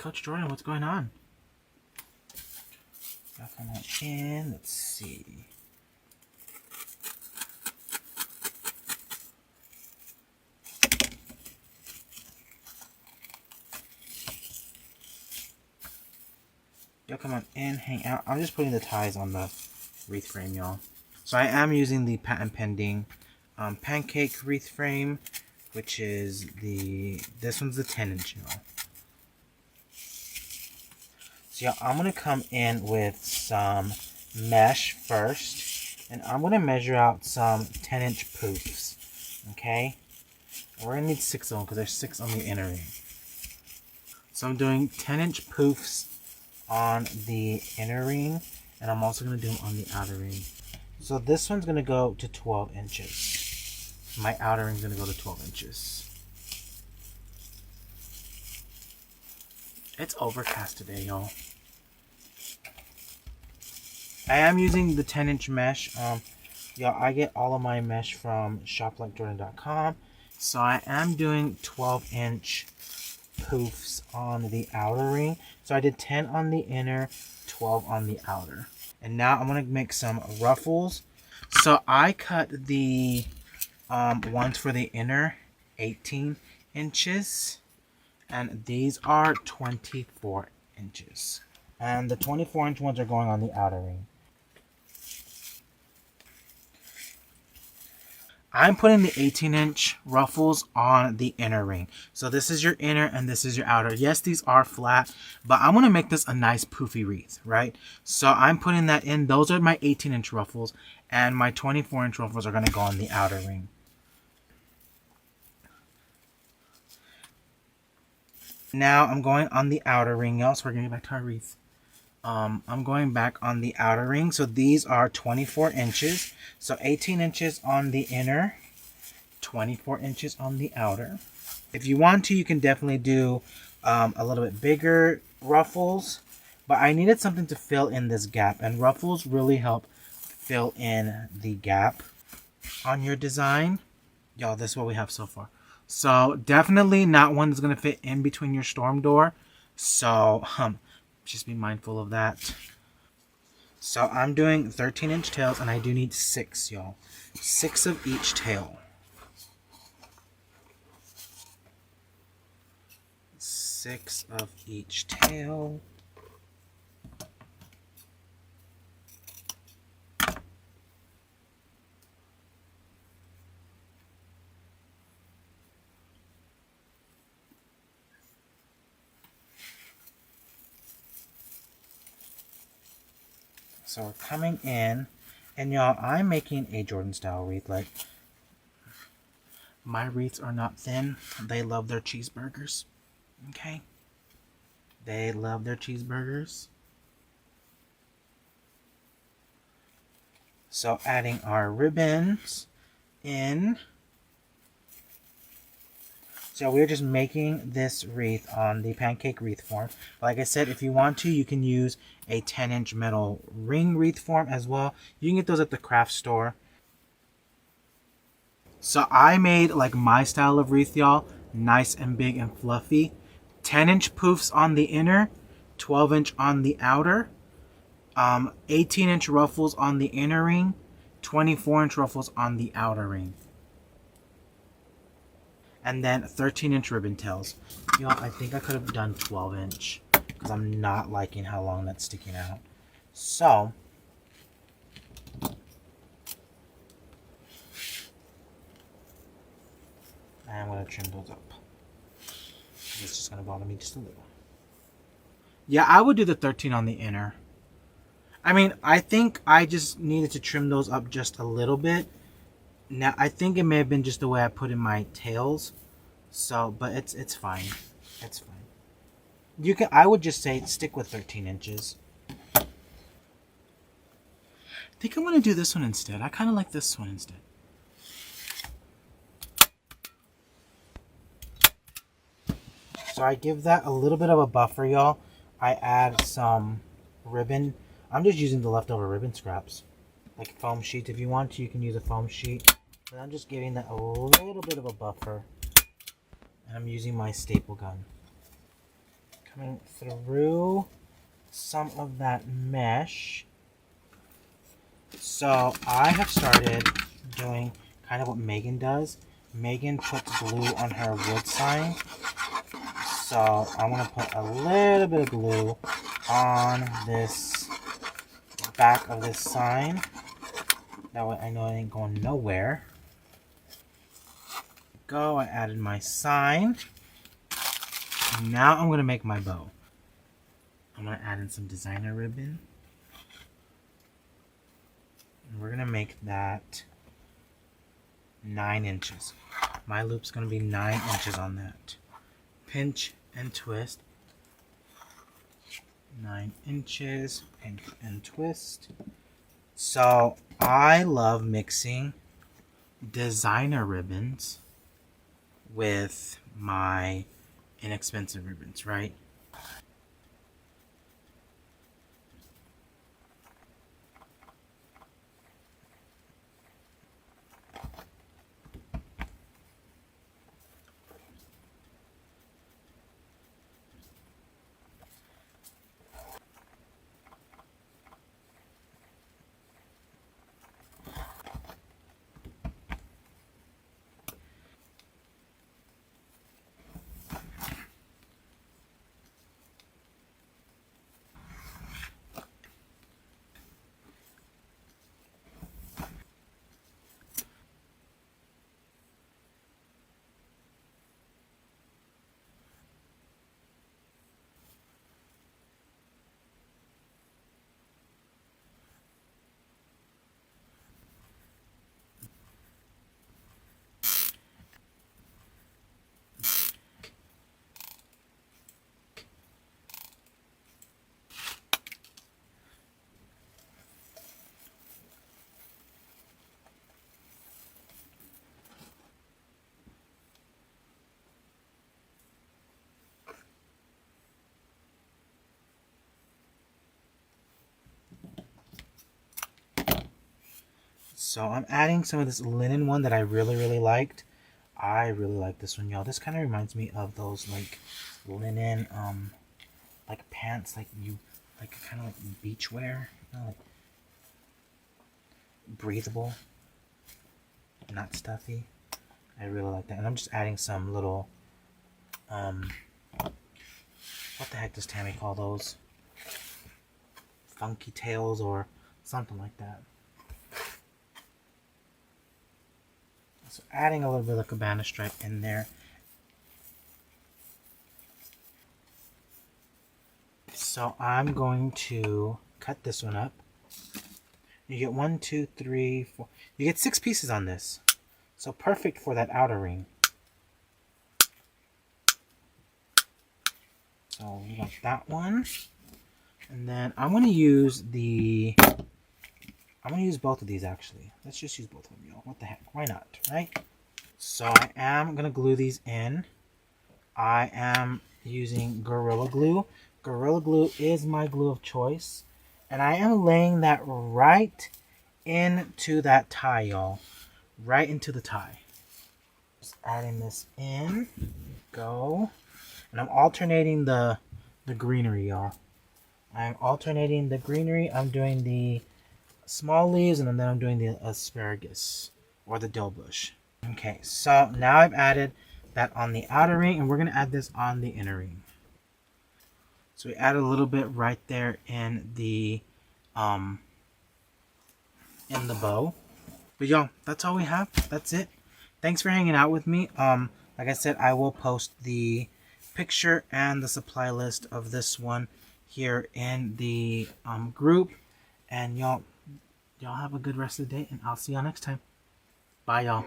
Coach Jordan, what's going on? Y'all come on in. Let's see. Y'all come on in, hang out. I'm just putting the ties on the wreath frame, y'all. So I am using the patent pending Pancake wreath frame, which is this one's the 10-inch, y'all. So yeah, I'm going to come in with some mesh first. And I'm going to measure out some 10-inch poofs. Okay? We're going to need 6 of them because there's 6 on the inner ring. So I'm doing 10-inch poofs on the inner ring. And I'm also going to do them on the outer ring. So this one's going to go to 12 inches. My outer ring's going to go to 12 inches. It's overcast today, y'all. I am using the 10-inch mesh. Y'all, I get all of my mesh from shoplikejordan.com. So I am doing 12-inch poofs on the outer ring. So I did 10 on the inner, 12 on the outer. And now I'm going to make some ruffles. So I cut the ones for the inner 18 inches. And these are 24 inches. And the 24-inch ones are going on the outer ring. I'm putting the 18-inch ruffles on the inner ring. So this is your inner and this is your outer. Yes, these are flat, but I want to make this a nice poofy wreath, right? So I'm putting that in. Those are my 18-inch ruffles, and my 24-inch ruffles are going to go on the outer ring. Now I'm going on the outer ring, y'all. So we're going to get back to our wreath. I'm going back on the outer ring. So these are 24 inches. So 18 inches on the inner, 24 inches on the outer. If you want to, you can definitely do a little bit bigger ruffles. But I needed something to fill in this gap. And ruffles really help fill in the gap on your design. Y'all, this is what we have so far. So definitely not one that's going to fit in between your storm door. So just be mindful of that. So I'm doing 13-inch tails, and I do need 6, y'all. 6 of each tail. 6 of each tail. So we're coming in, and y'all, I'm making a Jordan style wreath. Like, my wreaths are not thin. They love their cheeseburgers. Okay? They love their cheeseburgers. So adding our ribbons in. So we're just making this wreath on the pancake wreath form. Like I said, if you want to, you can use a 10-inch metal ring wreath form as well. You can get those at the craft store. So I made like my style of wreath, y'all. Nice and big and fluffy. 10-inch poofs on the inner, 12-inch on the outer. 18-inch ruffles on the inner ring, 24-inch ruffles on the outer ring. And then 13-inch ribbon tails. Y'all, I think I could have done 12-inch because I'm not liking how long that's sticking out. So I'm going to trim those up. It's just going to bother me just a little. Yeah, I would do the 13 on the inner. I mean, I think I just needed to trim those up just a little bit. Now, I think it may have been just the way I put in my tails. So, but it's fine. It's fine. You can. I would just say stick with 13 inches. I think I'm going to do this one instead. I kind of like this one instead. So I give that a little bit of a buffer, y'all. I add some ribbon. I'm just using the leftover ribbon scraps. Like foam sheet. If you want to, you can use a foam sheet. But I'm just giving that a little bit of a buffer. And I'm using my staple gun. coming through some of that mesh. So I have started doing kind of what Megan does. Megan puts glue on her wood sign. So I'm going to put a little bit of glue on this back of this sign. That way I know it ain't going nowhere. Go, I added my sign. Now I'm going to make my bow. I'm going to add in some designer ribbon. And we're going to make that 9 inches. My loop's going to be 9 inches on that. Pinch and twist. 9 inches, pinch and twist. So I love mixing designer ribbons with my inexpensive ribbons, right? So I'm adding some of this linen one that I really liked. I really like this one, y'all. This kind of reminds me of those like linen like pants, like kind of like beach wear, you know, like breathable, not stuffy. I really like that. And I'm just adding some little what the heck does Tammy call those? Funky tails or something like that. So adding a little bit of cabana stripe in there. So I'm going to cut this one up. You get 1, 2, 3, 4. You get 6 pieces on this. So perfect for that outer ring. So we got that one. And then I'm going to use both of these actually. Let's just use both of them, y'all. What the heck? Why not, right? So I am going to glue these in. I am using Gorilla Glue. Gorilla Glue is my glue of choice. And I am laying that right into that tie, y'all. Right into the tie. Just adding this in. Go. And I'm alternating the greenery, y'all. I'm alternating the greenery. I'm doing the small leaves, and then I'm doing the asparagus or the dill bush. Okay, so now I've added that on the outer ring, and we're going to add this on the inner ring. So we add a little bit right there in the bow. But y'all, that's all we have. That's it. Thanks for hanging out with me. Like I said, I will post the picture and the supply list of this one here in the group. And y'all have a good rest of the day, and I'll see y'all next time. Bye, y'all.